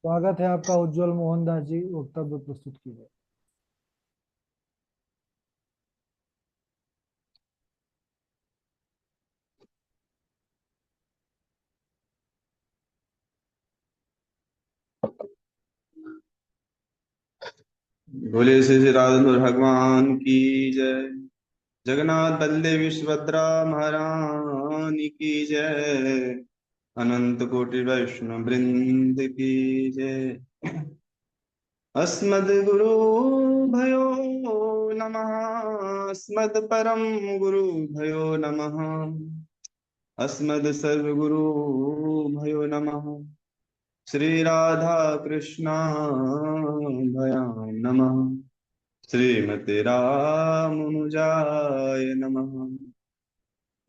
स्वागत है आपका उज्जवल मोहनदास जी, वक्तव्य प्रस्तुत कीजिए। बोले श्री राधेन्द्र भगवान की जय। जगन्नाथ बलदेव सुभद्रा महारानी की जय। अनंत कोटि वैष्णव वृंद की जय। अस्मद् गुरु भयो नमः। अस्मद् परम गुरु भयो नमः। अस्मद् सर्वगुरु भयो नमः। श्री राधा कृष्णा भयां नमः। श्रीमते रामानुजाय नमः।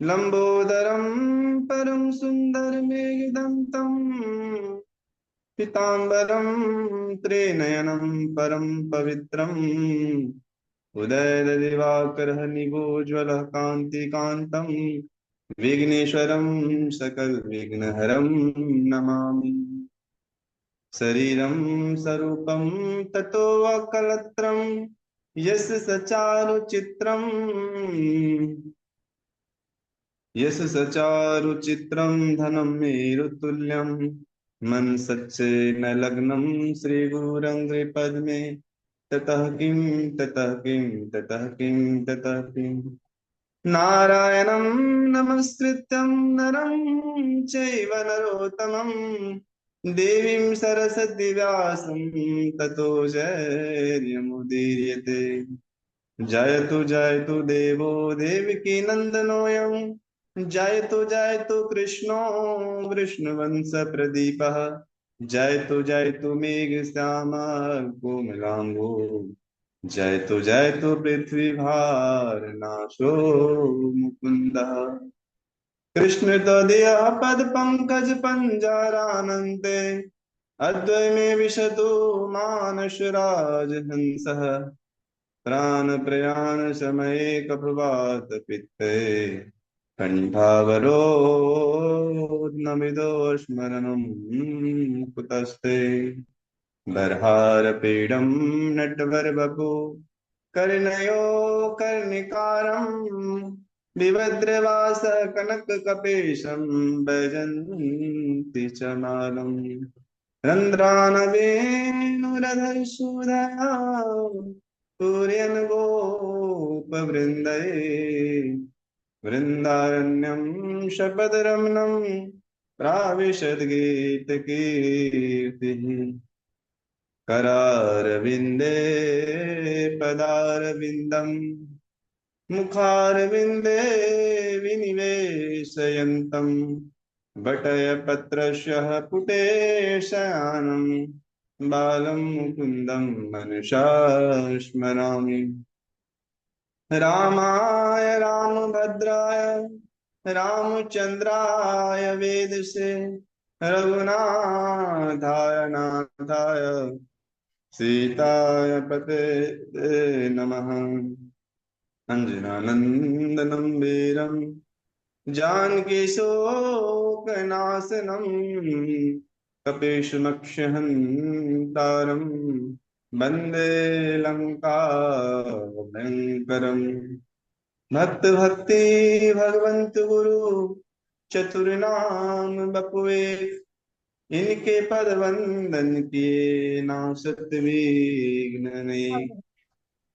लंबोदरं परम सुंदर मेघदंतं पीतांबरं त्रिनयनं परम पवित्रम् उदयदिवाकरः निगोज्ज्वलः कान्तिकान्तं विघ्नेश्वरं सकल विघ्नहरं नमामि। शरीरं स्वरूपं ततो वकलत्रं यस सचारु चित्रं यस सचारु चित्रं धनं मेरुतुल्यं मन सच्चेन लग्नं श्रीगुरुरङ्घ्रिपद्मे ततः किं ततः किं ततः किं ततः किं नारायणं नमस्कृत्यं नरं चैव नरोत्तमं देवीं सरस्वती व्यासं ततो जयमुदीरयते। जयतु देवो देवकी नन्दनोऽयं जयतु कृष्णो वृष्णवंश प्रदीपः। जयतु मेघश्यामा कोमलांगो। जयतु पृथ्वीभारनाशो मुकुन्दः। कृष्ण तदीय पद पंकज पंजरानन्ते अद्वैमे विशतु मानसराज हंसः। प्राण प्रयाण समये कपवात पित्ते कंठावरोधनमिदो स्मरणं कुतस्ते। बर्हारपीडं नटवरवपु कर्णयो कर्णिकारं विभद्रवास कनककपेशं वैजन्ति च मालम्। रन्ध्रानवेणुरधरसुधया पूरयन् गोपवृन्दै वृन्दारण्यं शपथरमणं प्राविशद्गीतकीर्तिः। करारविन्दे पदारविन्दम् मुखारविन्दे विनिवेशयन्तम् बटयपत्रशः पुटे शयानं बालं मुकुन्दं मनसा स्मरामि। रामाय रामभद्राय रामचन्द्राय वेदसे रघुनाथाय नाथाय सीताय पते नमः। अञ्जनानन्दनं वीरं जानकी शोकनाशनं कपीशमक्षहन्तारं वन्दे लङ्काभयङ्करम्। भक्त भक्ति भगवंत गुरु चतुर्नाम बपुए इनके पद वंदन किए नाम सत्य विघ्न नहीं।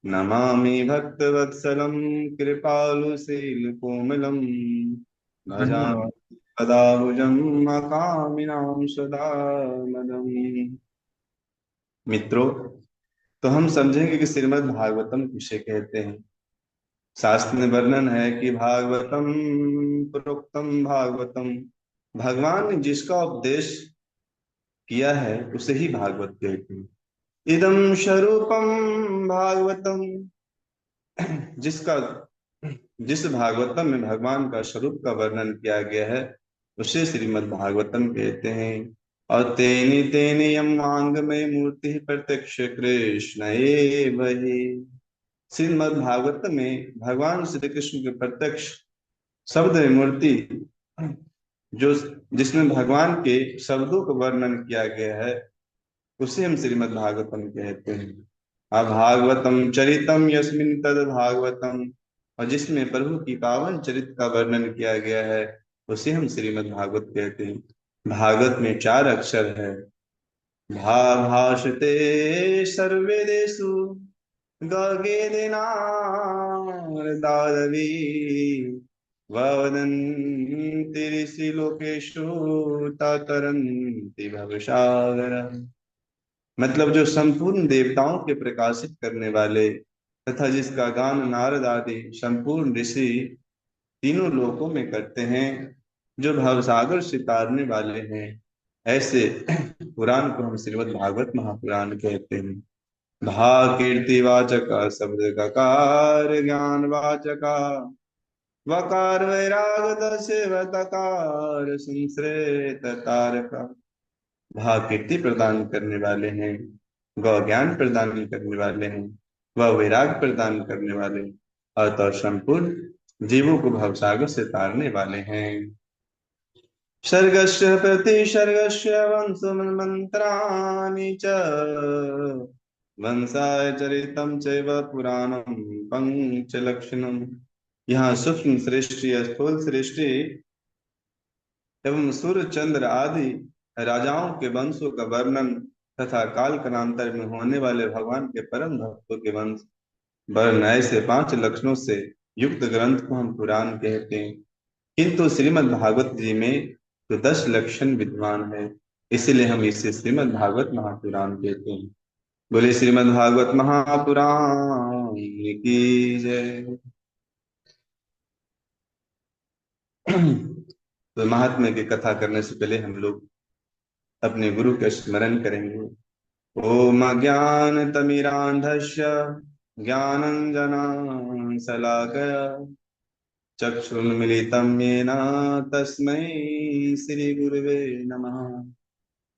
नमामि भक्त वत्सलम कृपालु शील कोमलम धन्यवाद। भजामि पदाभुजम अकामिनाम सदा मदम। मित्रों, तो हम समझेंगे कि श्रीमद् भागवतम किसे कहते हैं। शास्त्र में वर्णन है कि भागवतम प्रोक्तम भागवतम, भगवान ने जिसका उपदेश किया है उसे ही भागवत कहते हैं। इदम स्वरूपम भागवतम, जिसका जिस भागवतम में भगवान का स्वरूप का वर्णन किया गया है उसे श्रीमद् भागवतम कहते हैं। और तेने तेने यम आंग में मूर्ति प्रत्यक्ष कृष्ण एव ही। श्रीमद् भागवत में भगवान श्री कृष्ण के प्रत्यक्ष शब्द में मूर्ति, जो जिसमें भगवान के शब्दों का वर्णन किया गया है, उसे हम श्रीमद् भागवतम कहते हैं। अभागवतम चरितम यस्मिन तद भागवतम, और जिसमें प्रभु की पावन चरित्र का वर्णन किया गया है उसे हम श्रीमद् भागवत कहते हैं। भागवत में 4 अक्षर है। भा भाषते सर्वेदेषु गगेदिनादादवी वदन्ति ऋषि लोकेषु ततरन्ति भवसागर। मतलब जो संपूर्ण देवताओं के प्रकाशित करने वाले तथा जिसका गान नारद आदि संपूर्ण ऋषि तीनों लोकों में करते हैं, जो भवसागर से तारने वाले हैं, ऐसे पुराण को हम श्रीमद् भागवत महापुराण कहते हैं। भा कीर्तिवाचक शब्द ककार ज्ञान वाचका वकार वैराग दशवतकार संश्रित तारका। भा कीर्ति प्रदान करने वाले हैं, ग ज्ञान प्रदान करने वाले हैं, वह वैराग प्रदान करने वाले, अतः संपूर्ण जीवों को भवसागर से तारने वाले हैं। सर्गस्य प्रतिसर्गस्य वंशमन्त्राणि च वंशाय चरितम चैव पुराणम पंचलक्षणम। यहाँ सूक्ष्म सृष्टि, स्थूल सृष्टि एवं सूर्य चंद्र आदि राजाओं के वंशों का वर्णन तथा काल कालांतर में होने वाले भगवान के परम भक्तों के वंश वर्ण, ऐसे 5 लक्षणों से युक्त ग्रंथ को हम पुराण कहते हैं। किंतु श्रीमद् भागवत जी में तो 10 लक्षण विद्वान है, इसीलिए हम इसे श्रीमद् भागवत महापुराण कहते हैं। बोले श्रीमद् भागवत महापुराण की जय। तो महात्मा की कथा करने से पहले हम लोग अपने गुरु का स्मरण करेंगे। ओम ज्ञान तमिरांधस्य ज्ञानंजना शलाकया चक्षुर्मिलितं येन तस्मै श्री गुरुवे नमः।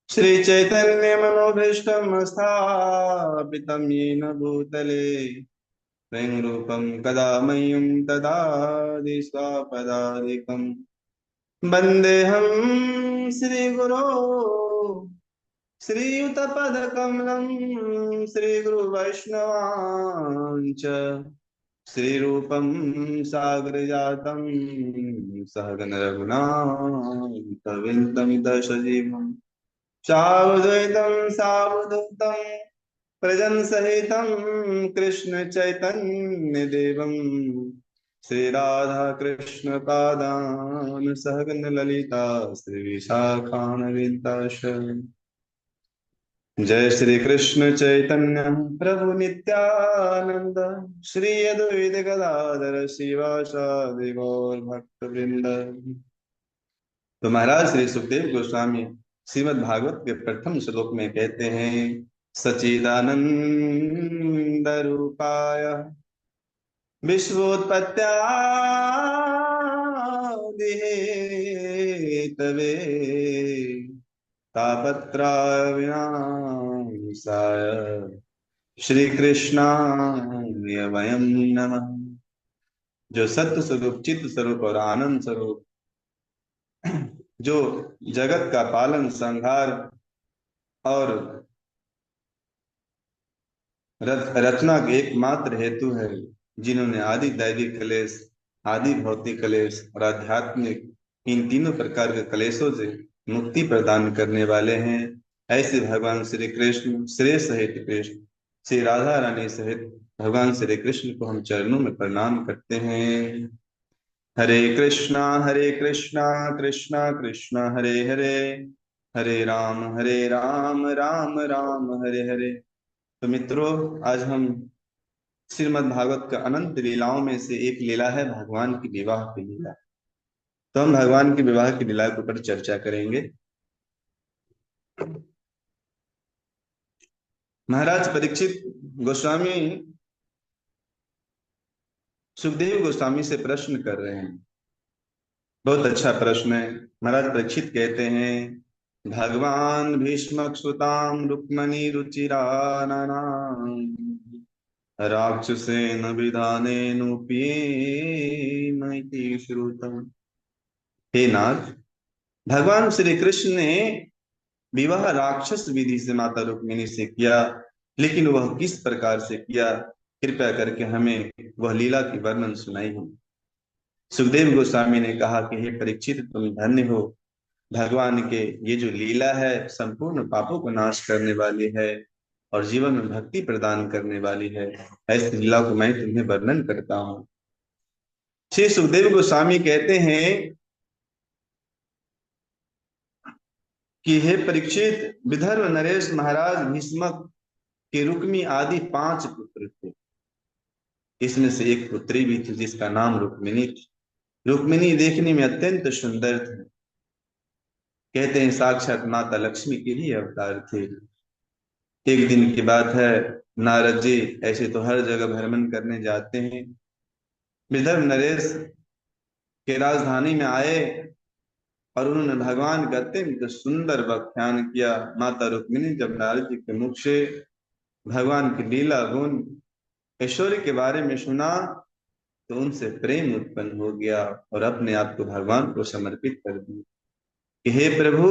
श्री चैतन्य मनोभीष्टं स्थापितं येन भूतले स्वयं रूपं कदा मह्यं ददाति स्वापदादिकं। वन्देऽहं श्रीगुरो श्रीयुतपदकमलं श्रीगुरुवैष्णवांच श्रीरूपं सागरजातं सहगण रघुनाथविन्दं दशजीवं सावधूतं सावधूतं प्रजन सहितं कृष्ण चैतन्य देवं श्री राधा कृष्ण पादान सहगण ललिता श्री विशाखान्विताश। जय श्री कृष्ण चैतन्य प्रभु नित्यानंद श्री अद्वैत गदाधर शिवासादि गौर भक्त वृंद। तो महाराज श्री सुखदेव गोस्वामी श्रीमद् भागवत के प्रथम श्लोक में कहते हैं, सच्चिदानंद रूपाय विश्वोत्पत्त्यादि हेतवे तापत्रय विनाशाय श्री कृष्णाय वयं नमः। जो सत्य स्वरूप, चित्त स्वरूप और आनंद स्वरूप, जो जगत का पालन संहार और रचना के एकमात्र हेतु है, जिन्होंने आदि दैविक कलेश, आदि भौतिक कलेश और आध्यात्मिक इन तीनों प्रकार के कलेशों से मुक्ति प्रदान करने वाले हैं, ऐसे भगवान श्री कृष्ण, श्रेय सहित कृष्ण, श्री राधा रानी सहित भगवान श्री कृष्ण को हम चरणों में प्रणाम करते हैं। हरे कृष्णा कृष्णा कृष्णा हरे हरे, हरे राम राम राम हरे हरे। तो मित्रों, आज हम श्रीमद् भागवत का अनंत लीलाओं में से एक लीला है भगवान की विवाह की लीला। तो हम भगवान की विवाह की लीला के ऊपर चर्चा करेंगे। महाराज परीक्षित गोस्वामी सुखदेव गोस्वामी से प्रश्न कर रहे हैं। बहुत अच्छा प्रश्न है। महाराज परीक्षित कहते हैं, भगवान भीष्म सुताम रुक्मणी रुचिरानानाम राक्षसेन विधानेनोप्येमैति श्रुतम्। हे नाथ, भगवान श्री कृष्ण ने विवाह राक्षस विधि से माता रुक्मिणी से किया, लेकिन वह किस प्रकार से किया, कृपया करके हमें वह लीला की वर्णन सुनाई हो। सुखदेव गोस्वामी ने कहा कि हे परीक्षित, तुम धन्य हो, भगवान के ये जो लीला है संपूर्ण पापों को नाश करने वाली है और जीवन में भक्ति प्रदान करने वाली है। ऐसी लीला को मैं तुम्हें वर्णन करता हूँ। श्री सुखदेव गोस्वामी कहते हैं कि हे परीक्षित, विदर्भ नरेश महाराज भीष्मक के रुक्मी आदि 5 पुत्र थे। इसमें से एक पुत्री भी थी जिसका नाम रुक्मिणी थी। रुक्मिणी देखने में अत्यंत सुंदर थी। कहते हैं साक्षात माता लक्ष्मी के ही अवतार थे। एक दिन की बात है, नारद जी ऐसे तो हर जगह भ्रमण करने जाते हैं, विदर्भ नरेश के राजधानी में आए और उन्होंने भगवान का अत्यंत सुंदर व्याख्यान किया। माता रुक्मिणी जब नारद जी के मुख से भगवान की लीला गुण ऐश्वर्य के बारे में सुना तो उनसे प्रेम उत्पन्न हो गया और अपने आप को भगवान को समर्पित कर दिया कि हे प्रभु,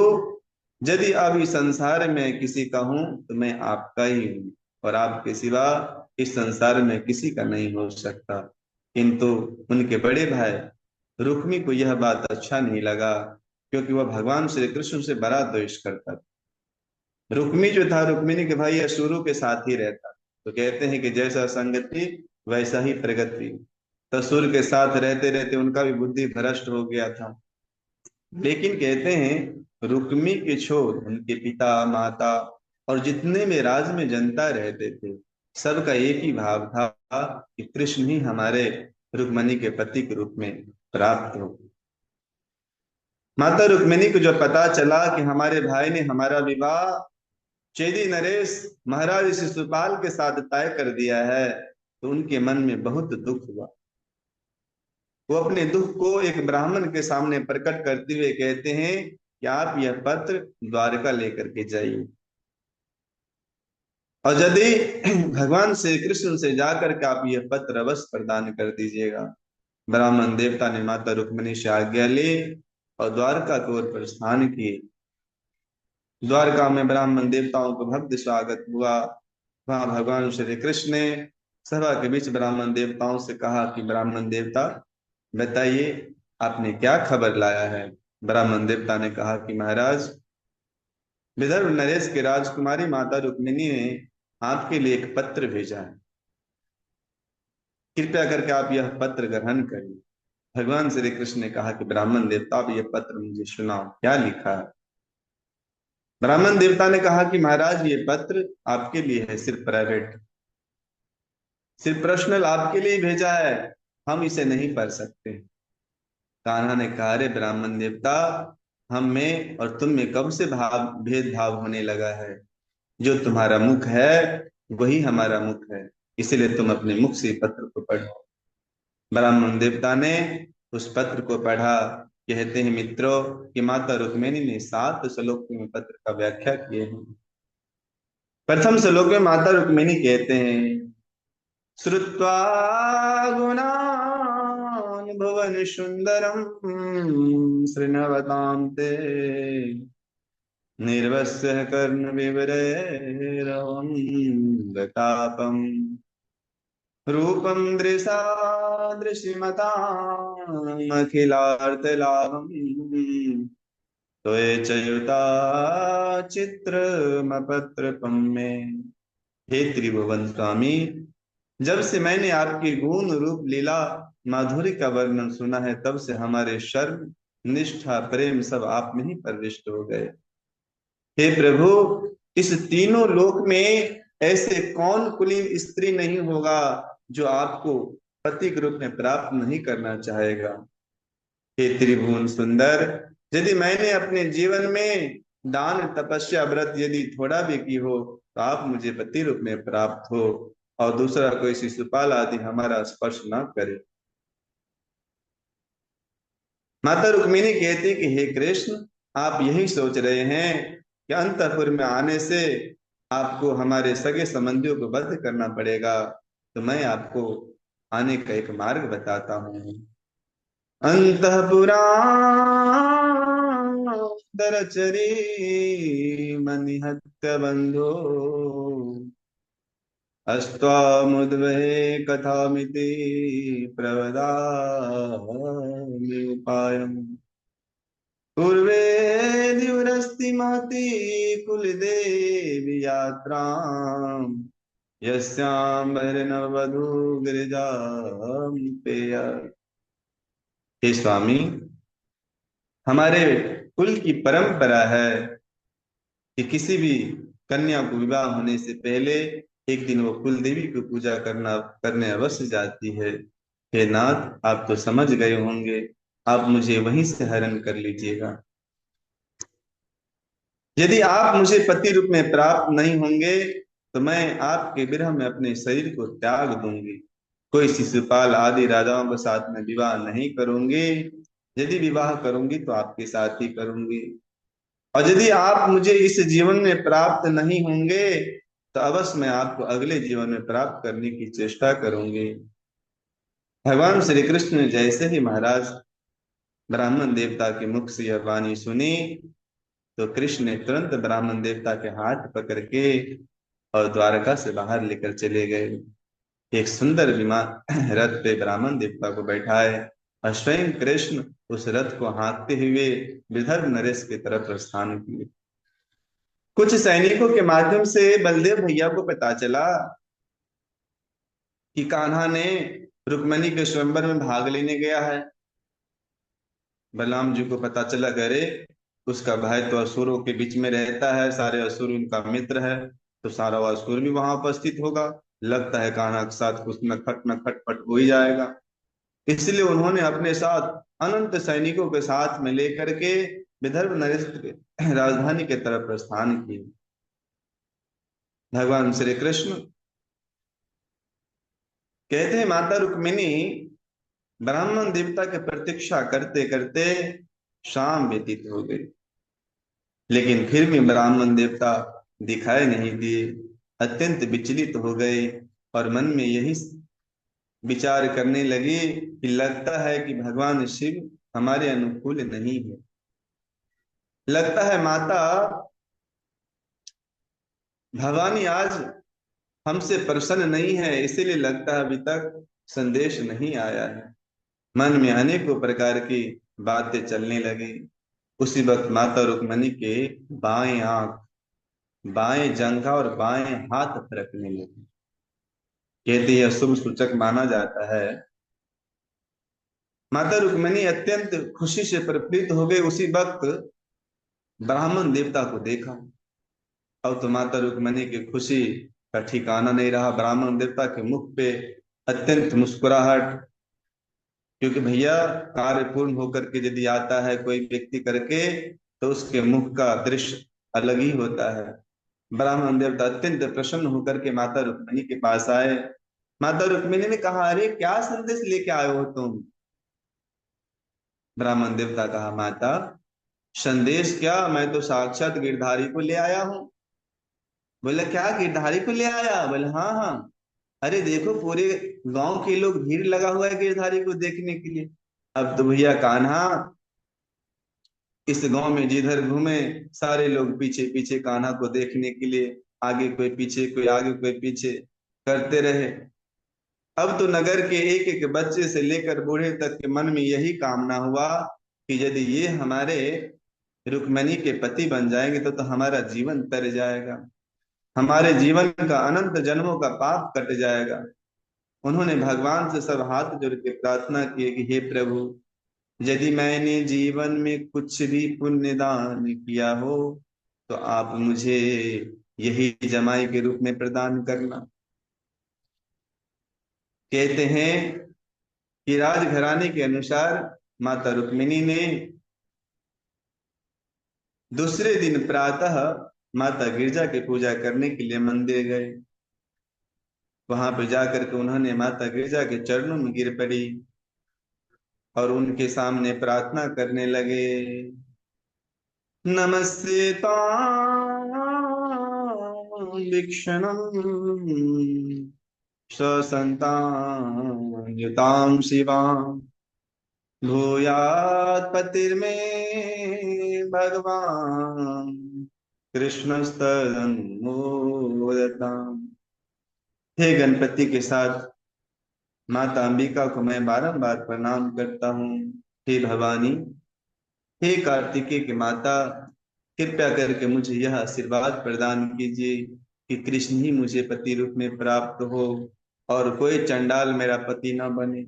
यदि अब इस संसार में किसी का हूं तो मैं आपका ही हूं और आपके सिवा इस संसार में किसी का नहीं हो सकता। किंतु उनके बड़े भाई रुक्मी को यह बात अच्छा नहीं लगा, क्योंकि वह भगवान श्री कृष्ण से बड़ा द्वेष करता था। रुक्मी जो था, रुक्मिणी के भाई असुरों के साथ ही रहता, तो कहते हैं कि जैसा संगति वैसा ही प्रगति। तो असुर के साथ रहते रहते उनका भी बुद्धि भ्रष्ट हो गया था। लेकिन कहते हैं रुक्मी के छोर उनके पिता माता और जितने भी राज में जनता रहते थे, सबका एक ही भाव था कि कृष्ण ही हमारे रुक्मिणी के पति के रूप में प्राप्त हो। माता रुक्मिणी को जब पता चला कि हमारे भाई ने हमारा विवाह चेदी नरेश महाराज शिशुपाल के साथ तय कर दिया है, तो उनके मन में बहुत दुख हुआ। वो अपने दुख को एक ब्राह्मण के सामने प्रकट करते हुए कहते हैं कि आप यह पत्र द्वारका लेकर के जाइए और यदि भगवान श्री कृष्ण से जाकर के आप यह पत्र अवश्य प्रदान कर दीजिएगा। ब्राह्मण देवता ने माता रुक्मिणी से आज्ञा ली और द्वारका की ओर प्रस्थान किए। द्वारका में ब्राह्मण देवताओं को भव्य स्वागत हुआ। वहां भगवान श्री कृष्ण ने सभा के बीच ब्राह्मण देवताओं से कहा कि ब्राह्मण देवता बताइए, आपने क्या खबर लाया है। ब्राह्मण देवता ने कहा कि महाराज, विदर्भ नरेश के राजकुमारी माता रुक्मिणी ने आपके लिए एक पत्र भेजा है, कृपया करके आप यह पत्र ग्रहण करिए। भगवान श्री कृष्ण ने कहा कि ब्राह्मण देवता, आप यह पत्र मुझे सुनाओ, क्या लिखा है। ब्राह्मण देवता ने कहा कि महाराज, ये पत्र आपके लिए है, सिर्फ प्राइवेट, सिर्फ पर्सनल आपके लिए भेजा है, हम इसे नहीं पढ़ सकते। कान्हा ने कहा, अरे ब्राह्मण देवता, हम में और तुम में कब से भेदभाव होने लगा है। जो तुम्हारा मुख है वही हमारा मुख है, इसलिए तुम अपने मुख से पत्र को पढ़ो। ब्राह्मण देवता ने उस पत्र को पढ़ा। कहते हैं मित्रों कि माता रुक्मिणी ने 7 श्लोकों में पत्र का व्याख्या किए हैं। प्रथम श्लोक में माता रुक्मिणी कहते हैं, श्रुत्वा गुणान् भुवन सुंदरम शृण्वतां ते निर्वस्य कर्ण विवरैरवं गतापम् रूपं दृशा दृशिमताम् अखिलार्थलाभम् त्वयेचयुता चित्रमपत्रपं मे। हे त्रिभुवन स्वामी, जब से मैंने आपकी गुण रूप लीला माधुरी का वर्णन सुना है, तब से हमारे शर्म निष्ठा प्रेम सब आप में ही प्रविष्ट हो गए। हे प्रभु, इस तीनों लोक में ऐसे कौन कुलीन स्त्री नहीं होगा जो आपको पति के रूप में प्राप्त नहीं करना चाहेगा। हे त्रिभुवन सुंदर, यदि मैंने अपने जीवन में दान तपस्या व्रत यदि थोड़ा भी की हो, तो आप मुझे पति रूप में प्राप्त हो और दूसरा कोई शिशुपाल आदि हमारा स्पर्श ना करे। माता रुक्मिणी कहती कि हे कृष्ण, आप यही सोच रहे हैं कि अंतःपुर में आने से आपको हमारे सगे संबंधियों को वध करना पड़ेगा, तो मैं आपको आने का एक मार्ग बताता हूँ। अंतःपुरां दरचरी मनिहत्य बंधो अस्त्वामुद्वहे कथामिति प्रवदामि उपायम् पूर्वे द्युरस्ति महती कुलदेवी यात्राम् यस्यां भैरनववधू गिरिजां पेय। हे स्वामी, हमारे कुल की परंपरा है कि किसी भी कन्या को विवाह होने से पहले एक दिन वो कुल देवी की पूजा करने अवश्य जाती है। हे नाथ, आप तो समझ गए होंगे, आप मुझे वहीं से हरण कर लीजिएगा। यदि आप मुझे पति रूप में प्राप्त नहीं होंगे तो मैं आपके विरह में अपने शरीर को त्याग दूंगी। कोई शिशुपाल आदि राजाओं के साथ में विवाह नहीं करूंगी। यदि विवाह करूंगी तो आपके साथ ही करूंगी। और यदि आप मुझे इस जीवन में प्राप्त नहीं होंगे तो अवश्य मैं आपको अगले जीवन में प्राप्त करने की चेष्टा करूंगी। भगवान श्री कृष्ण ने जैसे ही महाराज ब्राह्मण देवता के मुख से यह वाणी सुनी तो कृष्ण ने तुरंत ब्राह्मण देवता के हाथ पकड़ के और द्वारका से बाहर लेकर चले गए। एक सुंदर विमान रथ पे ब्राह्मण देवता को बैठाए और स्वयं कृष्ण उस रथ को हाँकते हुए विदर्भ नरेश की तरफ प्रस्थान किए। कुछ सैनिकों के माध्यम से बलदेव भैया को पता चला कि कान्हा ने रुक्मणी के स्वयंवर में भाग लेने गया है। बलराम जी को पता चला, अरे उसका भाई तो असुरों के बीच में रहता है, सारे असुर उनका मित्र है, तो सारा असुर भी वहां उपस्थित होगा। लगता है कान्हा के साथ कुछ न खटपट हो ही जाएगा। इसलिए उन्होंने अपने साथ अनंत सैनिकों के साथ में लेकर के विदर्भ नरेश के राजधानी के तरफ प्रस्थान किए। भगवान श्री कृष्ण कहते हैं माता रुक्मिणी ब्राह्मण देवता की प्रतीक्षा करते करते शाम व्यतीत हो गई, लेकिन फिर भी ब्राह्मण देवता दिखाई नहीं दिए। अत्यंत विचलित हो गए और मन में यही विचार करने लगे कि लगता है कि भगवान शिव हमारे अनुकूल नहीं है। लगता है माता भवानी आज हमसे प्रसन्न नहीं है, इसीलिए लगता है अभी तक संदेश नहीं आया है। मन में अनेकों प्रकार की बातें चलने लगी। उसी वक्त माता रुक्मणी के बाएं आंख, बाएं जंघा और बाएं हाथ फरकने लगे। कहते यह शुभ सूचक माना जाता है। माता रुक्मणी अत्यंत खुशी से प्रफुल्लित हो गए। उसी वक्त ब्राह्मण देवता को देखा। अब तो माता रुक्मणी की खुशी का ठिकाना नहीं रहा। ब्राह्मण देवता के मुख पे अत्यंत मुस्कुराहट, क्योंकि भैया कार्य पूर्ण होकर के यदि आता है कोई व्यक्ति करके तो उसके मुख का दृश्य अलग ही होता है। ब्राह्मण देवता अत्यंत प्रसन्न होकर के माता रुक्मिणी के पास आए। माता रुक्मिणी ने कहा, अरे क्या संदेश लेके आए हो तुम? ब्राह्मण देवता कहा, माता संदेश क्या, मैं तो साक्षात गिरधारी को ले आया हूँ। बोला, क्या गिरधारी को ले आया? बोले, हाँ हाँ, अरे देखो पूरे गांव के लोग भीड़ लगा हुआ है गिरधारी को देखने के लिए। अब तो भैया कान्हा इस गांव में जिधर घूमे सारे लोग पीछे पीछे कान्हा को देखने के लिए, आगे कोई पीछे, कोई आगे कोई पीछे करते रहे। अब तो नगर के एक एक बच्चे से लेकर बूढ़े तक के मन में यही कामना हुआ कि यदि ये हमारे रुक्मणी के पति बन जाएंगे तो हमारा जीवन तर जाएगा, हमारे जीवन का अनंत जन्मों का पाप कट जाएगा। उन्होंने भगवान से सब हाथ जोड़ के प्रार्थना की कि हे प्रभु, यदि मैंने जीवन में कुछ भी पुण्य दान किया हो तो आप मुझे यही जमाई के रूप में प्रदान करना। कहते हैं कि राजघराने के अनुसार माता रुक्मिणी ने दूसरे दिन प्रातः माता गिरजा की पूजा करने के लिए मंदिर गए। वहां पर जाकर के उन्होंने माता गिरजा के चरणों में गिर पड़ी और उनके सामने प्रार्थना करने लगे। नमस्ते तां ससन्तां शिवां भूयात् पतिर्मे भगवान कृष्णस्तदनुमोदताम्। हे गणपति के साथ माता अंबिका को मैं बारंबार प्रणाम करता हूँ। हे भवानी, हे कार्तिकेय की माता, कृपया करके मुझे यह आशीर्वाद प्रदान कीजिए कि कृष्ण ही मुझे पति रूप में प्राप्त हो और कोई चंडाल मेरा पति न बने।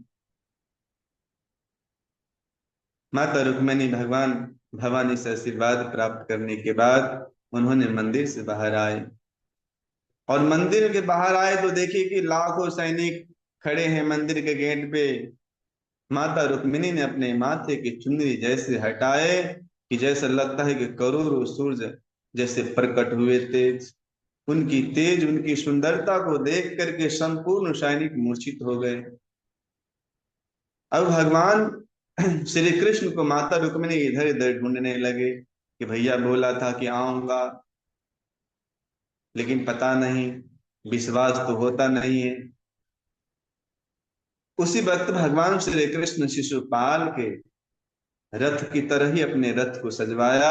माता रुक्मिणी भगवान भवानी से आशीर्वाद प्राप्त करने के बाद उन्होंने मंदिर से बाहर आए, और मंदिर के बाहर आए तो देखिए कि लाखों सैनिक खड़े हैं मंदिर के गेट पे। माता रुक्मिणी ने अपने माथे की चुनरी जैसे हटाए कि जैसा लगता है कि करोड़ों सूरज जैसे प्रकट हुए तेज। उनकी तेज, उनकी सुंदरता को देख करके संपूर्ण सैनिक मूर्छित हो गए। अब भगवान श्री कृष्ण को माता रुक्मिणी इधर इधर ढूंढने लगे कि भैया बोला था कि आऊंगा, लेकिन पता नहीं, विश्वास तो होता नहीं है। उसी वक्त भगवान श्री कृष्ण शिशुपाल के रथ की तरह ही अपने रथ को सजवाया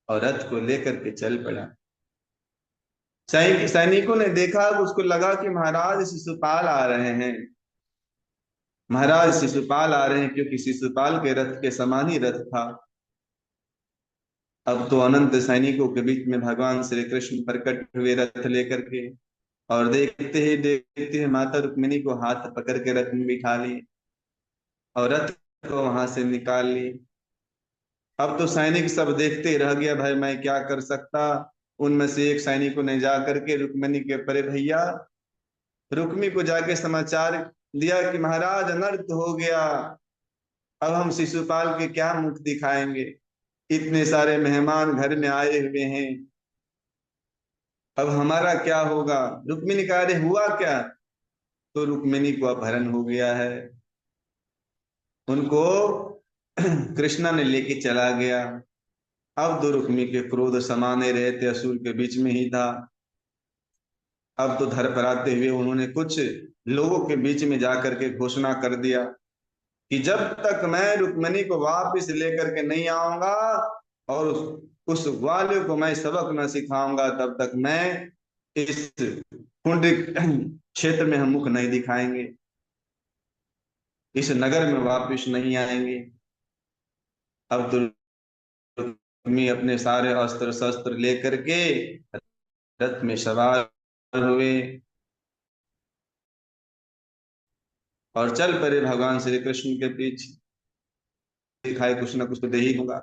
और रथ को लेकर के चल पड़ा। सैनिकों ने देखा, उसको लगा कि महाराज शिशुपाल आ रहे हैं, महाराज शिशुपाल आ रहे हैं, क्योंकि शिशुपाल के रथ के समान ही रथ था। अब तो अनंत सैनिकों के बीच में भगवान श्री कृष्ण प्रकट हुए रथ लेकर के, और देखते ही माता रुक्मिणी को हाथ पकड़ के रथ में बिठा लिए और रथ को वहां से निकाल ली। अब तो सैनिक सब देखते ही रह गया, भाई मैं क्या कर सकता। उनमें से एक सैनिक ने जा करके रुक्मिणी के परे भैया रुक्मी को जाके समाचार दिया कि महाराज अनर्थ हो गया, अब हम शिशुपाल के क्या मुख दिखाएंगे, इतने सारे मेहमान घर में आए हुए हैं, अब हमारा क्या होगा। रुक्मिणी कह रहे हुआ क्या, तो रुक्मिणी को अपहरण हो गया है। उनको कृष्णा ने लेके चला गया। अब तो रुक्मी के क्रोध समाने रहे थे, असुर के बीच में ही था। अब तो धर पर आते हुए उन्होंने कुछ लोगों के बीच में जाकर के घोषणा कर दिया कि जब तक मैं रुक्मिणी को वापस लेकर के नहीं आऊंगा और उस ग्वालियर को मैं सबक न सिखाऊंगा, तब तक मैं इस कुंड क्षेत्र में हम मुख नहीं दिखाएंगे, इस नगर में वापस नहीं आएंगे। अब तो रुक्मी अपने सारे अस्त्र शस्त्र लेकर के रथ में सवार हुए और चल पड़े भगवान श्री कृष्ण के पीछे। दिखाए कुछ ना कुछ तो दे ही दूंगा,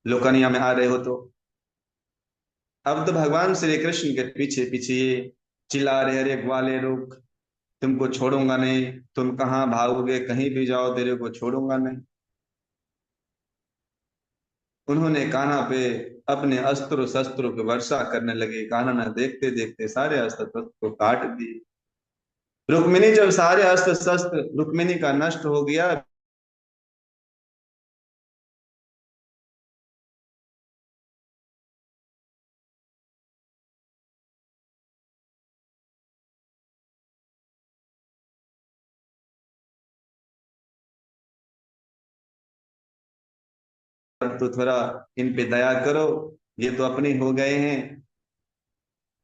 लोकानिया में आ रहे हो तो। अब तो भगवान श्री कृष्ण के पीछे पीछे चिल्ला रहे, अरे ग्वाले रुक, तुमको छोड़ूंगा नहीं, तुम कहाँ भागोगे, कहीं भी जाओ तेरे को छोड़ूंगा नहीं। उन्होंने कान्हा पे अपने अस्त्र शस्त्रों की वर्षा करने लगे। कान्हा ने देखते देखते सारे अस्त्र शस्त्र को काट दिए। रुक्मिणी जब सारे अस्त्र शस्त्र रुक्मिणी का नष्ट हो गया, तो थोड़ा इन पे दया करो, ये तो अपने हो गए हैं,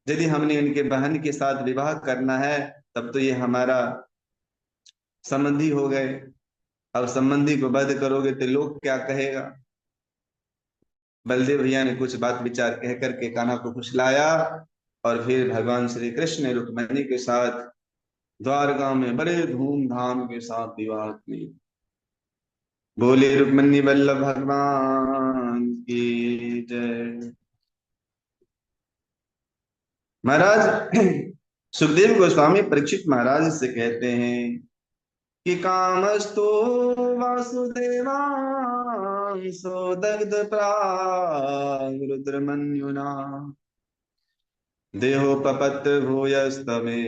यदि हमने इनके बहन के साथ विवाह करना है तब तो ये हमारा संबंधी हो गए, अब संबंधी को वध करोगे तो लोग क्या कहेगा। बलदेव भैया ने कुछ बात विचार कह करके कान्हा को फुसलाया, और फिर भगवान श्री कृष्ण ने रुक्मिणी के साथ द्वारका में बड़े धूमधाम के साथ विवाह की। बोले रुक्मिणी वल्लभ भगवान की जय। महाराज सुखदेव गोस्वामी परीक्षित महाराज से कहते हैं कि कामस्तु वासुदेवांसो दग्ध प्राग रुद्रमन्युना देहोपपत् भूयस्तमे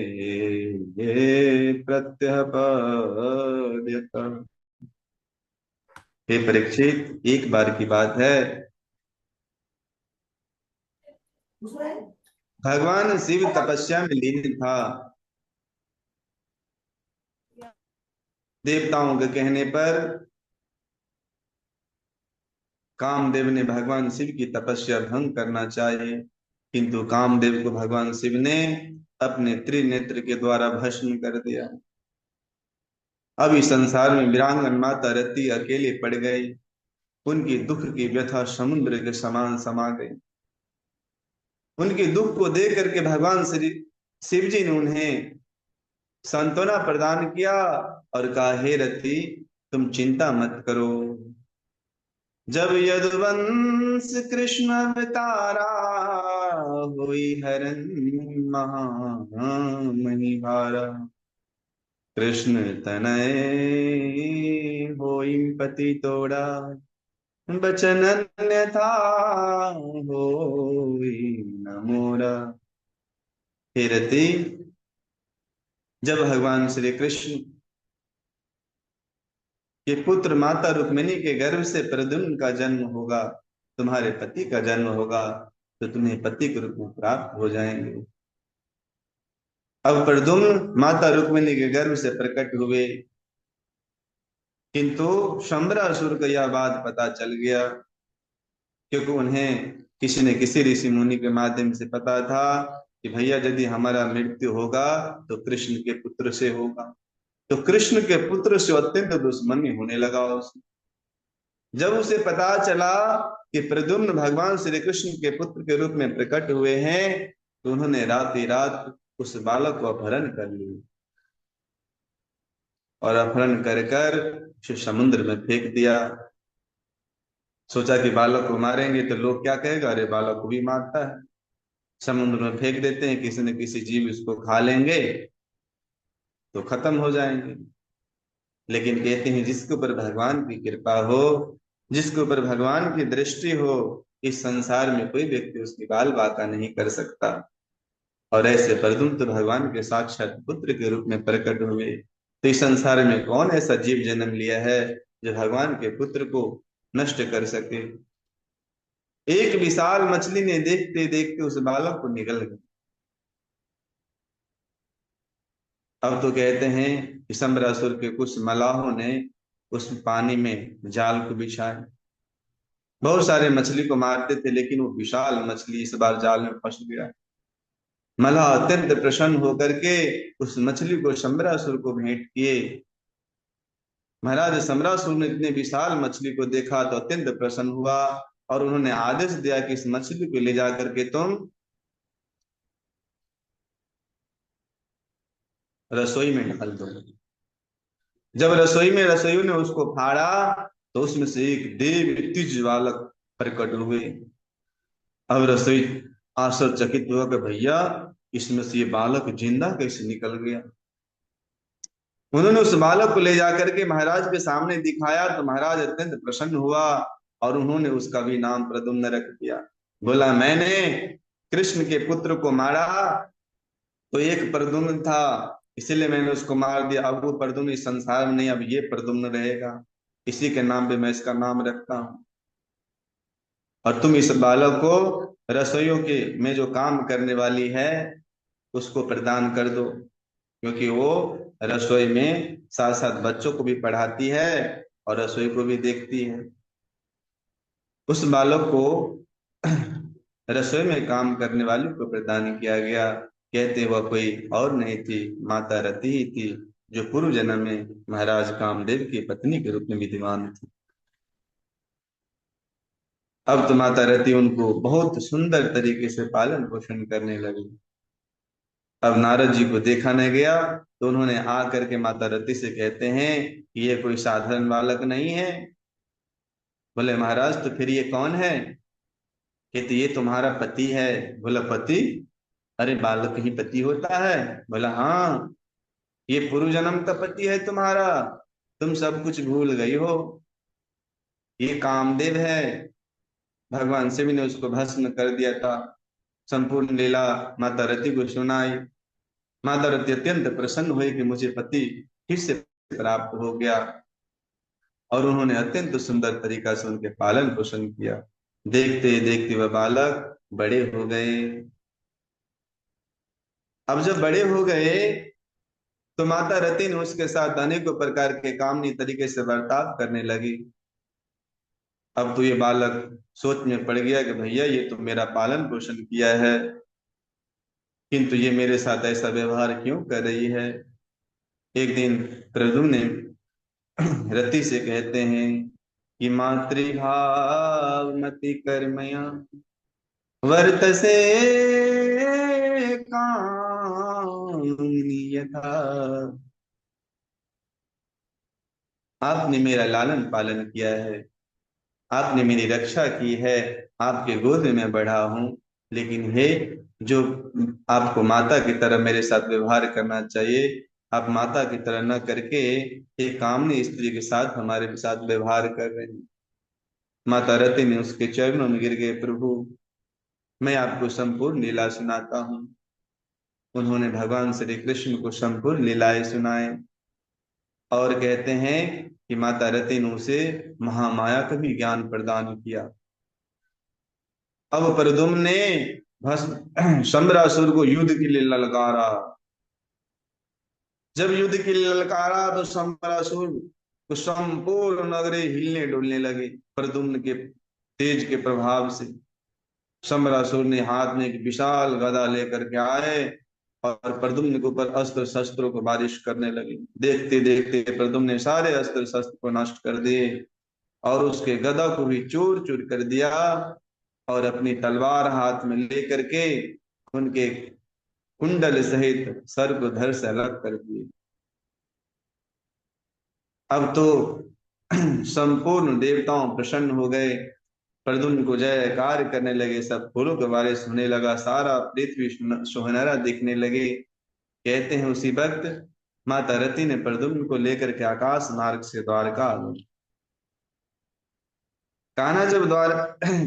ये प्रत्यपद्यत। हे परीक्षित, एक बार की बात है, भगवान शिव तपस्या में लीन था। देवताओं के कहने पर कामदेव ने भगवान शिव की तपस्या भंग करना चाहे, किंतु कामदेव को भगवान शिव ने अपने त्रिनेत्र के द्वारा भस्म कर दिया। अब इस संसार में वीरांगन माता रति अकेले पड़ गई। उनकी दुख की व्यथा समुद्र के समान समा गई। उनके दुख को देख करके भगवान श्री शिव जी ने उन्हें सांत्वना प्रदान किया और कहा, हे रति तुम चिंता मत करो। जब यदुवंश कृष्ण अवतारा, हुई हरन महामणि भारा। कृष्ण तनय होई पति तोड़ा, बचन अन्यथा होई न मोरा। हे रति, जब भगवान श्री कृष्ण के पुत्र माता रुक्मिणी के गर्भ से प्रद्युम्न का जन्म होगा, तुम्हारे पति का जन्म होगा, तो तुम्हें पति के रूप में प्राप्त हो जाएंगे। अब प्रद्युम्न माता रुक्मिणी के गर्भ से प्रकट हुए, किंतु शंबरासुर को यह बात पता चल गया, क्योंकि उन्हें किसी न किसी ऋषि मुनि के माध्यम से पता था कि भैया यदि हमारा मृत्यु होगा तो कृष्ण के पुत्र से होगा। तो कृष्ण के पुत्र से अत्यंत दुश्मनी होने लगा उसे। जब उसे पता चला कि प्रद्युम्न भगवान श्री कृष्ण के पुत्र के रूप में प्रकट हुए हैं, तो उन्होंने रात रात उस बालक को अपहरण कर लिया और अपहरण कर कर उसे समुद्र में फेंक दिया। सोचा कि बालक को मारेंगे तो लोग क्या कहेगा, अरे बालक को भी मारता है। समुद्र में फेंक देते हैं, किसी न किसी जीव इसको खा लेंगे तो खत्म हो जाएंगे। लेकिन कहते हैं जिसके ऊपर भगवान की कृपा हो, जिसके ऊपर भगवान की दृष्टि हो, इस संसार में कोई व्यक्ति उसकी बाल बाका नहीं कर सकता। और ऐसे प्रद्युम्न तो भगवान के साक्षात पुत्र के रूप में प्रकट हुए। तो इस संसार में कौन ऐसा जीव जन्म लिया है जो भगवान के पुत्र को नष्ट कर सके। एक विशाल मछली ने देखते देखते उस बालक को निगल गया। अब तो कहते हैं कि शंबरासुर के कुछ मलाहों ने उस पानी में जाल को बिछाया। बहुत सारे मछली को मारते थे, लेकिन वो विशाल मछली इस बार जाल में फंस गया। मलाह अत्यंत प्रसन्न होकर के उस मछली को शंबरासुर को भेंट किए। महाराज शंबरासुर ने इतने विशाल मछली को देखा तो अत्यंत प्रसन्न हुआ और उन्होंने आदेश दिया कि इस मछली को ले जाकर के तुम रसोई में डाल दो। जब रसोइयों ने उसको फाड़ा तो उसमें से एक देव तिज बालक प्रकट हुए। अब रसोई आश्चर्यचकित हुआ कि भैया इसमें से ये बालक जिंदा कैसे निकल गया। उन्होंने उस बालक को ले जाकर के महाराज के सामने दिखाया तो महाराज अत्यंत प्रसन्न हुआ और उन्होंने उसका भी नाम प्रद्युम्न रख दिया। बोला मैंने कृष्ण के पुत्र को मारा तो एक प्रद्युम्न था, इसीलिए मैंने उसको मार दिया। अब वो प्रद्युम्न इस संसार में नहीं, अब ये प्रद्युम्न रहेगा, इसी के नाम पे मैं इसका नाम रखता हूँ। और तुम इस बालक को रसोइयों के में जो काम करने वाली है उसको प्रदान कर दो, क्योंकि वो रसोई में साथ साथ बच्चों को भी पढ़ाती है और रसोई को भी देखती है। उस बालक को रसोई में काम करने वाली को प्रदान किया गया। कहते वह कोई और नहीं थी, माता रति ही थी, जो पूर्व जन्म में महाराज कामदेव की पत्नी के रूप में विद्यमान थी। अब तो माता रति उनको बहुत सुंदर तरीके से पालन पोषण करने लगी। अब नारद जी को देखा नहीं गया तो उन्होंने आकर के माता रति से कहते हैं कि ये कोई साधारण बालक नहीं है। बोले महाराज तो फिर ये कौन है। कहते ये तुम्हारा पति है। बोला पति, अरे बालक ही पति होता है। बोला हाँ, ये पूर्व जन्म का पति है तुम्हारा, तुम सब कुछ भूल गई हो। ये कामदेव है, भगवान शिव ने उसको भस्म कर दिया था। संपूर्ण लीला माता रति को सुनाई। माता रति अत्यंत प्रसन्न हुई कि मुझे पति फिर से प्राप्त हो गया और उन्होंने अत्यंत सुंदर तरीका से उनके पालन पोषण किया। देखते देखते वह बालक बड़े हो गए। अब जब बड़े हो गए तो माता रति ने उसके साथ अनेकों प्रकार के कामनी तरीके से बर्ताव करने लगी। अब तो ये बालक सोच में पड़ गया कि भैया ये तो मेरा पालन पोषण किया है, किंतु ये मेरे साथ ऐसा व्यवहार क्यों कर रही है। एक दिन प्रद्युम्न ने रति से कहते हैं कि मातृभाव मति कर्मया वर्तसे कामिनी यथा। आपने मेरा लालन पालन किया है, आपने मेरी रक्षा की है, आपके गोद में मैं बढ़ा हूं, लेकिन हे, जो आपको माता की तरह मेरे साथ व्यवहार करना चाहिए, आप माता की तरह न करके एक कामनी स्त्री के साथ हमारे साथ व्यवहार कर रहे हैं। माता रति ने उसके चरणों में गिर गए, प्रभु मैं आपको संपूर्ण लीला सुनाता हूँ। उन्होंने भगवान श्री कृष्ण को संपूर्ण लीलाएं सुनाए और कहते हैं कि माता रति ने उसे महामाया का भी ज्ञान प्रदान किया। अब प्रद्युम्न ने भस्म शंबरासुर को युद्ध के लिए ललकारा। जब युद्ध के लिए ललकारा तो शंबरासुर को संपूर्ण नगरे हिलने डुलने लगे प्रद्युम्न के तेज के प्रभाव से। शंबरासुर ने हाथ में एक विशाल गदा लेकर के आए और प्रद्युम्न के ऊपर अस्त्र शस्त्रों को बारिश करने लगे। देखते देखते प्रद्युम्न ने सारे अस्त्र शस्त्र को नष्ट कर दिए और उसके गदा को भी चूर चूर कर दिया और अपनी तलवार हाथ में लेकर के उनके कुंडल सहित सर को धड़ से अलग कर दिए। अब तो संपूर्ण देवताओं प्रसन्न हो गए, प्रद्युम्न को जयकार करने लगे, सब फूलों के बारिश होने लगा, सारा पृथ्वी सुनहरा दिखने लगे। कहते हैं उसी वक्त माता रति ने प्रद्युम्न को लेकर के आकाश मार्ग से द्वारका आ गई। कान्हा जब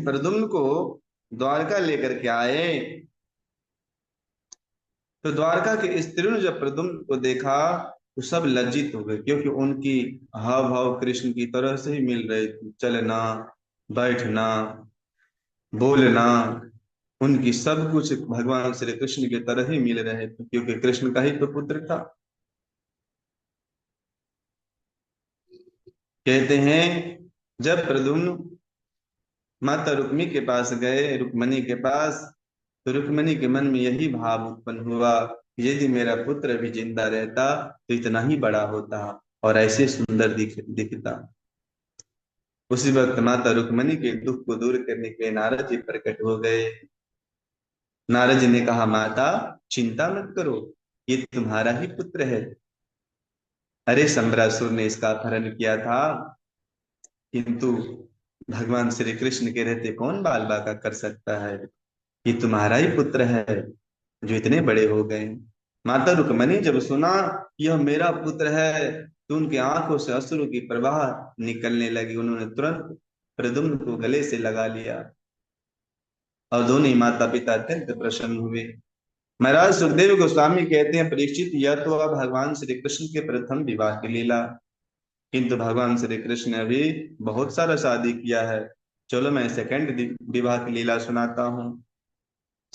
प्रद्युम्न को द्वारका लेकर के आए तो द्वारका के स्त्रियों ने जब प्रद्युम्न को देखा तो सब लज्जित हो गए, क्योंकि उनकी हाव भाव कृष्ण की तरह से ही मिल रहे थे, चलना बैठना बोलना, उनकी सब कुछ भगवान श्री कृष्ण की तरह ही मिल रहे थे, क्योंकि कृष्ण का ही तो पुत्र था। कहते हैं जब प्रद्युम्न माता रुक्मी के पास गए, रुक्मणी के पास, तो रुक्मणी के मन में यही भाव उत्पन्न हुआ, यदि मेरा पुत्र भी जिंदा रहता तो इतना ही बड़ा होता और ऐसे सुंदर दिखता। उसी वक्त माता रुक्मणी के दुख को दूर करने के लिए नारद जी प्रकट हो गए। नारद जी ने कहा, माता चिंता मत करो, ये तुम्हारा ही पुत्र है। अरे शंबरासुर ने इसका अपहरण किया था, किंतु भगवान श्री कृष्ण के रहते कौन बाल बाका कर सकता है, ये तुम्हारा ही पुत्र है जो इतने बड़े हो गए। माता रुक्मणी जब सुना यह मेरा पुत्र है तो उनकी आंखों से अश्रु की प्रवाह निकलने लगी। उन्होंने तुरंत प्रद्युम्न को गले से लगा लिया और दोनों ही माता पिता अत्यंत प्रसन्न हुए। महाराज सुखदेव गोस्वामी कहते हैं, परीक्षित यह तो अब भगवान श्री कृष्ण के प्रथम विवाह की लीला, किंतु भगवान श्री कृष्ण ने अभी बहुत सारा शादी किया है। चलो मैं सेकंड विवाह की लीला सुनाता हूँ।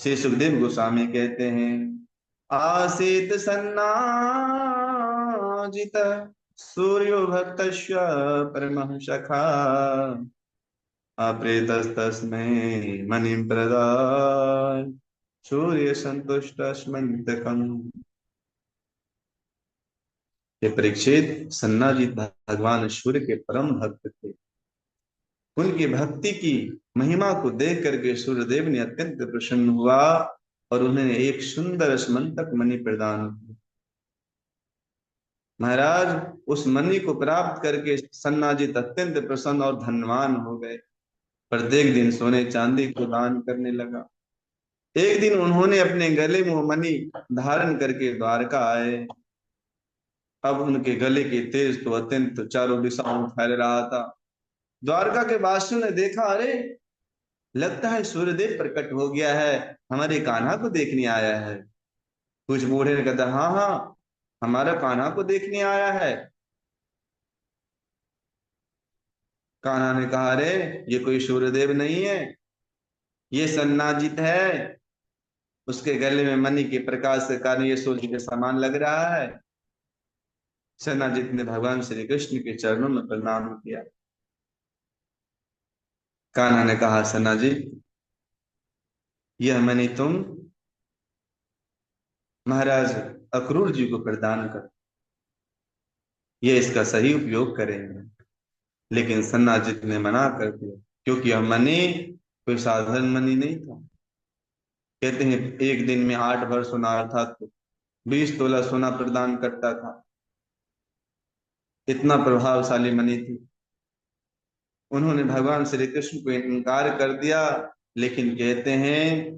श्री सुखदेव गोस्वामी कहते हैं, आसीत सन्नाजित सूर्यो भक्तस्य परमः सखा अप्रेतस्तस्मै मणिं प्रदाय सूर्य संतुष्टस्मन्तकम्। ये परीक्षित सन्नाजित भगवान सूर्य के परम भक्त थे। उनकी भक्ति की महिमा को देख करके सूर्यदेव ने अत्यंत प्रसन्न हुआ और उन्हें एक सुंदर स्मंतक मणि प्रदान किया। महाराज उस मणि को प्राप्त करके सन्नाजित अत्यंत प्रसन्न और धनवान हो गए। प्रत्येक दिन सोने चांदी को दान करने लगा। एक दिन उन्होंने अपने गले में वो मणि धारण करके द्वारका आए। अब उनके गले की तेज तो अत्यंत चारों दिशाओं में फैल रहा था। द्वारका के वासियों ने देखा, अरे लगता है सूर्यदेव प्रकट हो गया है, हमारे कान्हा को देखने आया है। कुछ बूढ़े ने कहता, हाँ हाँ हमारा कान्हा को देखने आया है। कान्हा ने कहा, अरे ये कोई सूर्यदेव नहीं है, ये सन्नाजित है, उसके गले में मणि के प्रकाश के कारण ये सूर्य के समान लग रहा है। सन्नाजित ने भगवान श्री कृष्ण के चरणों में प्रणाम किया। कान्हा ने कहा, सन्ना जी, यह मणि तुम महाराज अक्रूर जी को प्रदान कर, ये इसका सही उपयोग करेंगे। लेकिन सन्ना जी ने मना कर दिया, क्योंकि यह मणि कोई साधारण मणि नहीं था। कहते हैं एक दिन में 8 भर सोना अर्थात 20 तोला सोना प्रदान करता था, इतना प्रभावशाली मणि थी। उन्होंने भगवान श्री कृष्ण को इनकार कर दिया। लेकिन कहते हैं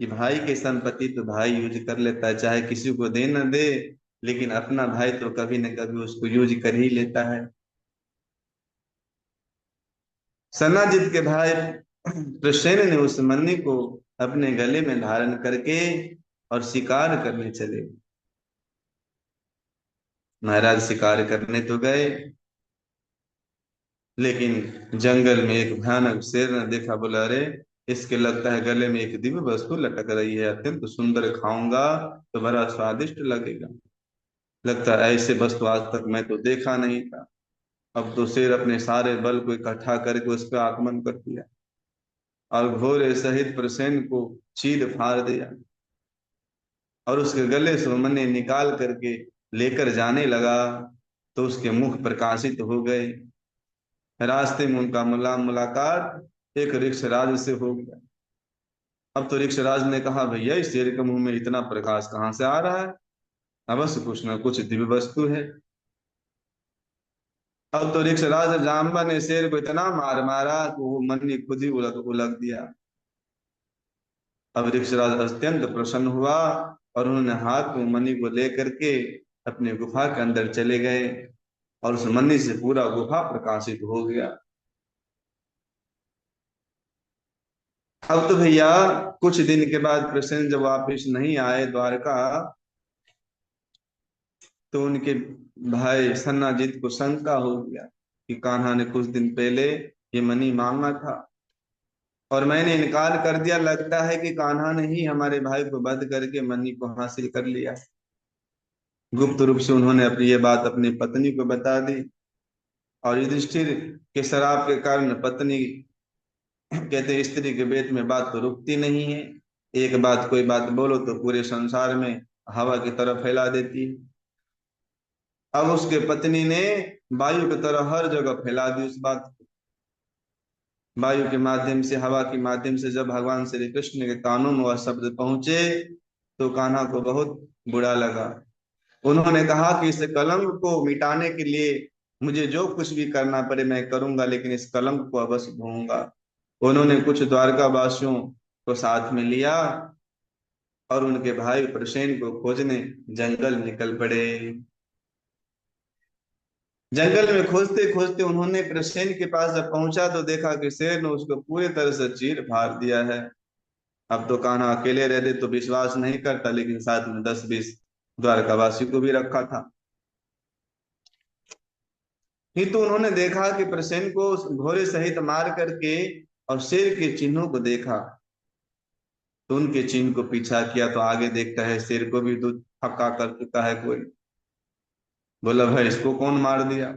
कि भाई की संपत्ति तो भाई यूज कर लेता है, चाहे किसी को दे न दे, लेकिन अपना भाई तो कभी न कभी उसको यूज कर ही लेता है। सनाजित के भाई प्रसेन ने उस मन्नी को अपने गले में धारण करके और शिकार करने चले। महाराज शिकार करने तो गए, लेकिन जंगल में एक भयानक शेर ने देखा, बोला, अरे इसके लगता है गले में एक दिव्य वस्तु लटक रही है, अत्यंत सुंदर, खाऊंगा तो बड़ा स्वादिष्ट लगेगा। लगता है ऐसे वस्तु आज तक मैं तो देखा नहीं था। अब तो शेर अपने सारे बल को इकट्ठा करके उस पर आक्रमण कर दिया और घोड़े सहित प्रसेन को चीर फाड़ दिया और उसके गले से मन्ने निकाल करके लेकर जाने लगा। तो उसके मुख प्रकाशित हो गए। रास्ते में उनका मुलाकात एक रिक्शराज से हो गया। अब तो रिक्शराज ने कहा, भैया इस शेर के मुंह में इतना प्रकाश कहाँ से आ रहा है, अवश्य कुछ ना कुछ दिव्य वस्तु है। अब तो रिक्शराज जाम्बा ने शेर को इतना मार मारा कि वो मन्नी खुद ही उलग उलग दिया। अब ऋक्षराज अत्यंत प्रसन्न हुआ और उन्होंने हाथ में मणि को लेकर के अपने गुफा के अंदर चले गए और उस मणि से पूरा गुफा प्रकाशित हो गया। अब तो भैया कुछ दिन के बाद प्रसेन जब वापिस नहीं आए द्वारका, तो उनके भाई सन्नाजीत को शंका हो गया कि कान्हा ने कुछ दिन पहले ये मणि मांगा था और मैंने इनकार कर दिया। लगता है कि कान्हा ने ही हमारे भाई को वध करके मणि को हासिल कर लिया। गुप्त रूप से उन्होंने अपनी ये बात अपनी पत्नी को बता दी और युधिष्ठिर के श्राप के कारण पत्नी, कहते हैं स्त्री के पेट में बात तो रुकती नहीं है, एक बात कोई बात बोलो तो पूरे संसार में हवा की तरह फैला देती है। अब उसके पत्नी ने वायु की तरह हर जगह फैला दी उस बात को। वायु के माध्यम से, हवा के माध्यम से जब भगवान श्री कृष्ण के कानों में वह शब्द पहुंचे तो कान्हा को बहुत बुरा लगा। उन्होंने कहा कि इस कलंक को मिटाने के लिए मुझे जो कुछ भी करना पड़े मैं करूंगा, लेकिन इस कलंक को अवश्य ढूंढूंगा। उन्होंने कुछ द्वारका वासियों को साथ में लिया और उनके भाई प्रसेन को खोजने जंगल निकल पड़े। जंगल में खोजते खोजते उन्होंने प्रसेन के पास जब पहुंचा तो देखा कि शेर ने उसको पूरी तरह से चीर फाड़ दिया है। अब तो कान्हा अकेले रहते तो विश्वास नहीं करता, लेकिन साथ में 10-20 द्वारकावासी को भी रखा था। ही तो उन्होंने देखा कि प्रसेन को उस घोड़े सहित मार करके और शेर के चिन्हों को देखा, तो उनके चिन्ह को पीछा किया तो आगे देखता है शेर को भी दूध फक्का कर चुका है कोई। बोला, भाई इसको कौन मार दिया?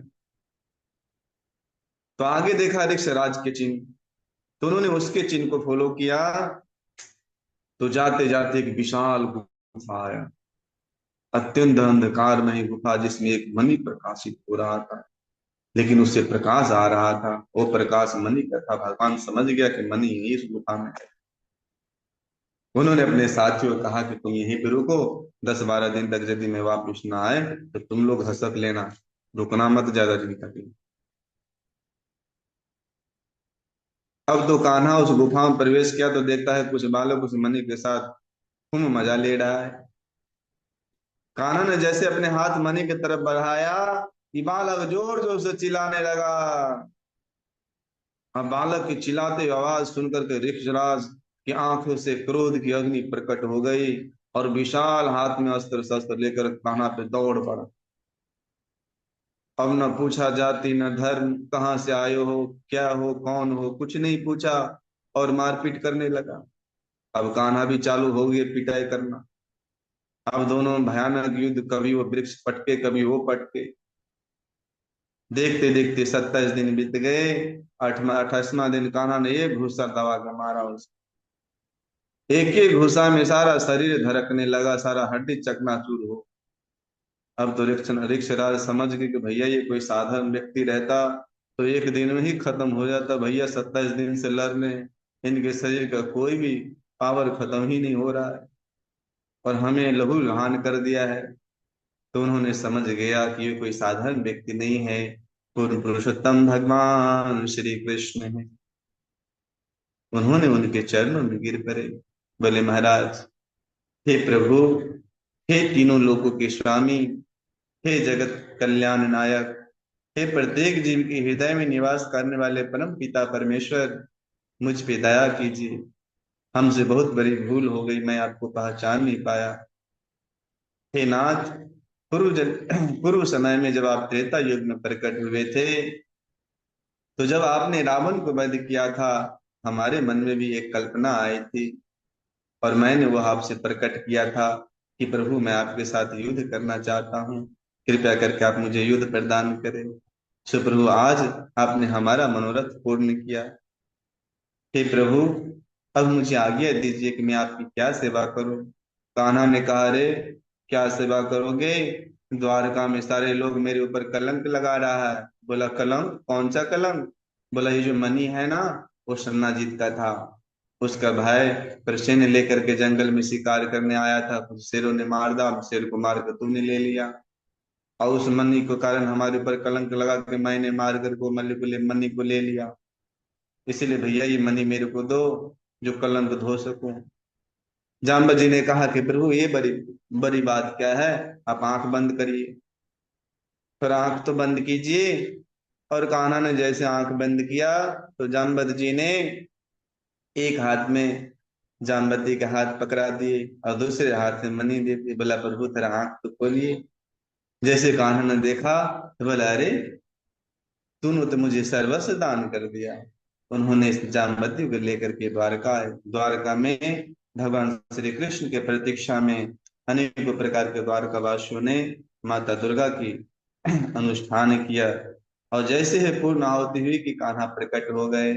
तो आगे देखा ऋक्षराज के चिन्ह, तो उन्होंने उसके चिन्ह को फॉलो किया। तो जाते जाते एक विशाल गुफा आया, अत्यंत अंधकारमय गुफा जिसमें एक मणि प्रकाशित हो रहा था, लेकिन उससे प्रकाश आ रहा था, वो प्रकाश मणि का था। भगवान समझ गया कि मणि ही इस गुफा में है। उन्होंने अपने साथियों को कहा कि तुम यहीं पे रुको, 10-12 दिन तक यदि मैं वापस ना आए तो तुम लोग हसत लेना, रुकना मत ज्यादा दिन तक। अब तो कान्हा उस गुफा में प्रवेश किया तो देखता है कुछ बालक उस मणि के साथ खूब मजा ले रहा है। कान्हा ने जैसे अपने हाथ मणि की तरफ बढ़ाया कि बालक जोर जोर से चिल्लाने लगा। अब बालक की चिल्लाते हुए आवाज सुनकर के ऋक्षराज की आंखों से क्रोध की अग्नि प्रकट हो गई और विशाल हाथ में अस्त्र शस्त्र लेकर कान्हा पे दौड़ पड़ा। अब न पूछा जाति न धर्म, कहाँ से आए हो, क्या हो, कौन हो, कुछ नहीं पूछा और मारपीट करने लगा। अब कान्हा भी चालू हो गई पिटाई करना। अब दोनों भयानक युद्ध, कभी वो वृक्ष पटके कभी वो पटके। देखते देखते 27 दिन बीत गए। 28वां दिन कान्हा ने एक घूसा दबा के मारा उसको। एक एक घुसा में सारा शरीर धड़कने लगा, सारा हड्डी चकनाचूर हो। अब तो रिक्शराज समझ गए कि भैया ये कोई साधारण व्यक्ति रहता तो एक दिन में ही खत्म हो जाता। भैया 27 दिन से लड़ रहे हैं, इनके शरीर का कोई भी पावर खत्म ही नहीं हो रहा है और हमें लहू लुहान कर दिया है। तो उन्होंने समझ गया कि ये कोई साधारण व्यक्ति नहीं है, पूर्ण पुरुषोत्तम भगवान श्री कृष्ण है। उन्होंने उनके चरणों में गिर पड़े, बोले महाराज, हे प्रभु, हे तीनों लोकों के स्वामी, हे जगत कल्याण नायक, हे प्रत्येक जीव के हृदय में निवास करने वाले परम पिता परमेश्वर, मुझ पे दया कीजिए। हमसे बहुत बड़ी भूल हो गई, मैं आपको पहचान नहीं पाया। हे नाथ, पूर्व समय में जब आप त्रेता युग में प्रकट हुए थे, तो जब आपने रावण को वध किया था, हमारे मन में भी एक कल्पना आई थी और मैंने वह आपसे प्रकट किया था कि प्रभु मैं आपके साथ युद्ध करना चाहता हूँ, कृपया करके आप मुझे युद्ध प्रदान करें। सो प्रभु आज आपने हमारा मनोरथ पूर्ण किया। हे प्रभु, अब मुझे आज्ञा दीजिए कि मैं आपकी क्या सेवा करूं। कान्हा ने कहा, अरे क्या सेवा करोगे, द्वारका में सारे लोग मेरे ऊपर कलंक लगा रहा है। बोला कलंक, कौन सा कलंक? बोला ये जो मणि है ना, वो शरणाजीत का था। उसका भाई प्रसेन लेकर के जंगल में शिकार करने आया था, कुछ शेरों ने मार डाला, शेर को मार कर तूने ले लिया और उस मणि के कारण हमारे ऊपर कलंक लगा के मैंने मार कर को मणि को ले लिया। इसीलिए भैया ये मणि मेरे को दो, जो कलंक धो सकूं। जाम्बा जी ने कहा कि प्रभु ये बड़ी बड़ी बात क्या है, आप आंख बंद करिए। फिर आंख तो बंद कीजिए। और कान्हा ने जैसे आंख बंद किया तो जाम्बत जी ने एक हाथ में जामवती का हाथ पकड़ा दिए और दूसरे हाथ में मणि दे दी। बोला प्रभु तेरा आंख तो खोलिए। जैसे कान्हा ने देखा तो बोला, अरे तूने तो मुझे सर्वस्व दान कर दिया। उन्होंने इस जामवती को लेकर के द्वारका आए। द्वारका में भगवान श्री कृष्ण के प्रतीक्षा में अनेकों प्रकार के द्वारकावासियों ने माता दुर्गा की अनुष्ठान किया और जैसे ही पूर्ण आहुति हुई कि कान्हा प्रकट हो गए।